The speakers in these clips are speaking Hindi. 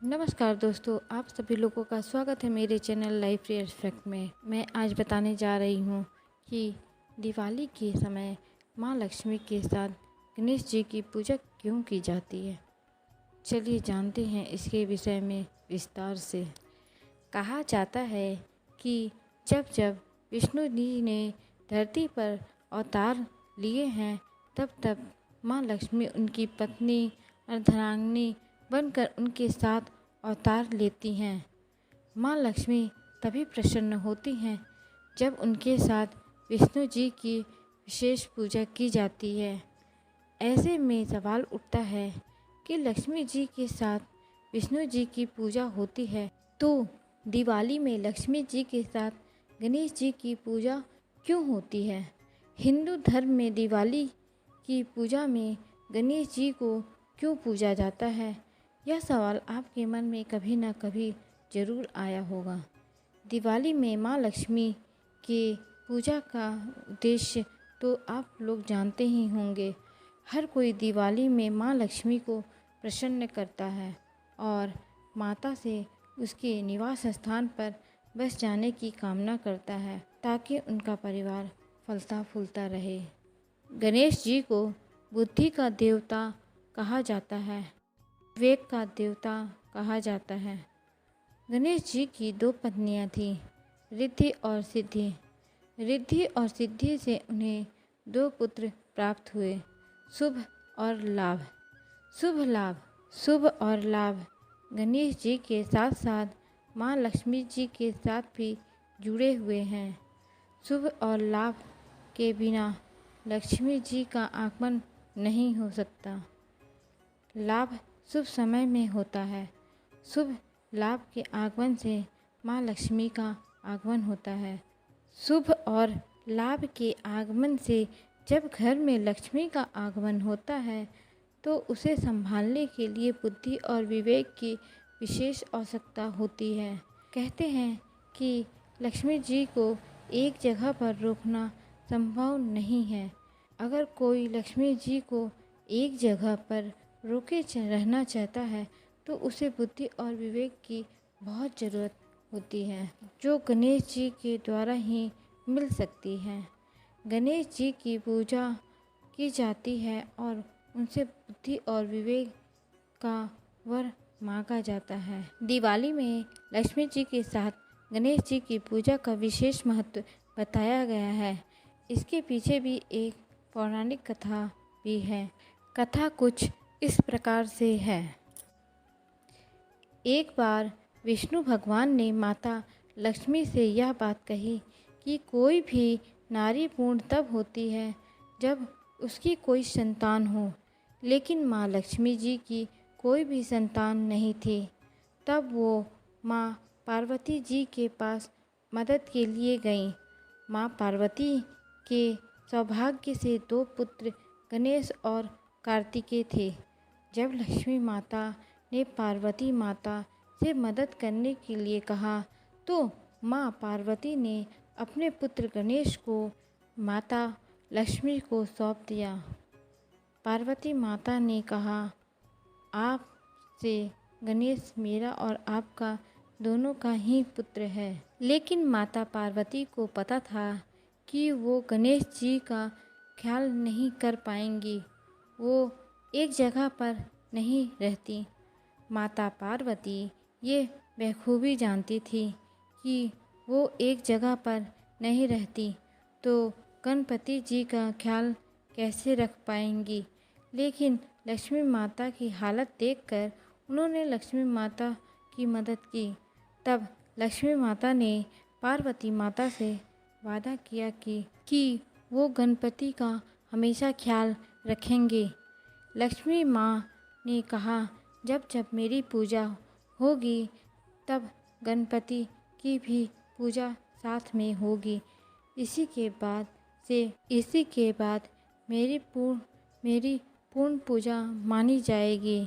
नमस्कार दोस्तों, आप सभी लोगों का स्वागत है मेरे चैनल लाइफ रियल फैक्ट में। मैं आज बताने जा रही हूँ कि दिवाली के समय माँ लक्ष्मी के साथ गणेश जी की पूजा क्यों की जाती है। चलिए जानते हैं इसके विषय में विस्तार से। कहा जाता है कि जब जब विष्णु जी ने धरती पर अवतार लिए हैं तब तब माँ लक्ष्मी उनकी पत्नी अर्धांगिनी बनकर उनके साथ अवतार लेती हैं। माँ लक्ष्मी तभी प्रसन्न होती हैं जब उनके साथ विष्णु जी की विशेष पूजा की जाती है। ऐसे में सवाल उठता है कि लक्ष्मी जी के साथ विष्णु जी की पूजा होती है तो दिवाली में लक्ष्मी जी के साथ गणेश जी की पूजा क्यों होती है। हिंदू धर्म में दिवाली की पूजा में गणेश जी को क्यों पूजा जाता है, यह सवाल आपके मन में कभी ना कभी ज़रूर आया होगा। दिवाली में माँ लक्ष्मी के पूजा का उद्देश्य तो आप लोग जानते ही होंगे। हर कोई दिवाली में माँ लक्ष्मी को प्रसन्न करता है और माता से उसके निवास स्थान पर बस जाने की कामना करता है ताकि उनका परिवार फलता फूलता रहे। गणेश जी को बुद्धि का देवता कहा जाता है, विवेक का देवता कहा जाता है। गणेश जी की दो पत्नियां थीं, रिद्धि और सिद्धि। रिद्धि और सिद्धि से उन्हें दो पुत्र प्राप्त हुए, शुभ और लाभ। शुभ लाभ, शुभ और लाभ गणेश जी के साथ साथ माँ लक्ष्मी जी के साथ भी जुड़े हुए हैं। शुभ और लाभ के बिना लक्ष्मी जी का आगमन नहीं हो सकता। लाभ शुभ समय में होता है। शुभ लाभ के आगमन से माँ लक्ष्मी का आगमन होता है। शुभ और लाभ के आगमन से जब घर में लक्ष्मी का आगमन होता है तो उसे संभालने के लिए बुद्धि और विवेक की विशेष आवश्यकता होती है। कहते हैं कि लक्ष्मी जी को एक जगह पर रोकना संभव नहीं है। अगर कोई लक्ष्मी जी को एक जगह पर रोके रहना चाहता है तो उसे बुद्धि और विवेक की बहुत ज़रूरत होती है, जो गणेश जी के द्वारा ही मिल सकती है। गणेश जी की पूजा की जाती है और उनसे बुद्धि और विवेक का वर मांगा जाता है। दिवाली में लक्ष्मी जी के साथ गणेश जी की पूजा का विशेष महत्व बताया गया है। इसके पीछे भी एक पौराणिक कथा भी है। कथा कुछ इस प्रकार से है। एक बार विष्णु भगवान ने माता लक्ष्मी से यह बात कही कि कोई भी नारी पूर्ण तब होती है जब उसकी कोई संतान हो, लेकिन माँ लक्ष्मी जी की कोई भी संतान नहीं थी। तब वो माँ पार्वती जी के पास मदद के लिए गईं। माँ पार्वती के सौभाग्य से दो पुत्र गणेश और कार्तिकेय थे। जब लक्ष्मी माता ने पार्वती माता से मदद करने के लिए कहा तो माँ पार्वती ने अपने पुत्र गणेश को माता लक्ष्मी को सौंप दिया। पार्वती माता ने कहा, आपसे गणेश मेरा और आपका दोनों का ही पुत्र है। लेकिन माता पार्वती को पता था कि वो गणेश जी का ख्याल नहीं कर पाएंगी। वो एक जगह पर नहीं रहती। माता पार्वती ये बखूबी जानती थी कि वो एक जगह पर नहीं रहती तो गणपति जी का ख्याल कैसे रख पाएंगी। लेकिन लक्ष्मी माता की हालत देखकर उन्होंने लक्ष्मी माता की मदद की। तब लक्ष्मी माता ने पार्वती माता से वादा किया कि वो गणपति का हमेशा ख्याल रखेंगे। लक्ष्मी माँ ने कहा, जब जब मेरी पूजा होगी तब गणपति की भी पूजा साथ में होगी। इसी के बाद मेरी पूर्ण पूजा मानी जाएगी।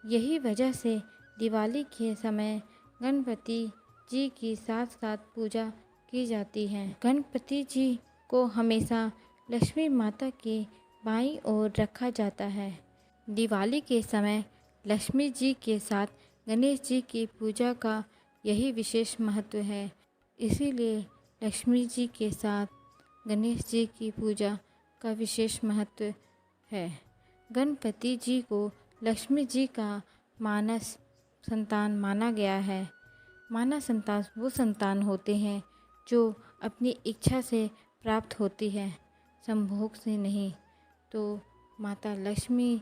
यही वजह से दिवाली के समय गणपति जी की साथ साथ पूजा की जाती है। गणपति जी को हमेशा लक्ष्मी माता के बाईं ओर रखा जाता है। दिवाली के समय लक्ष्मी जी के साथ गणेश जी की पूजा का यही विशेष महत्व है। इसीलिए लक्ष्मी जी के साथ गणेश जी की पूजा का विशेष महत्व है। गणपति जी को लक्ष्मी जी का मानस संतान माना गया है। मानस संतान वो संतान होते हैं जो अपनी इच्छा से प्राप्त होती है, संभोग से नहीं। तो माता लक्ष्मी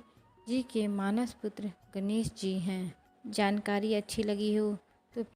जी के मानस पुत्र गणेश जी हैं। जानकारी अच्छी लगी हो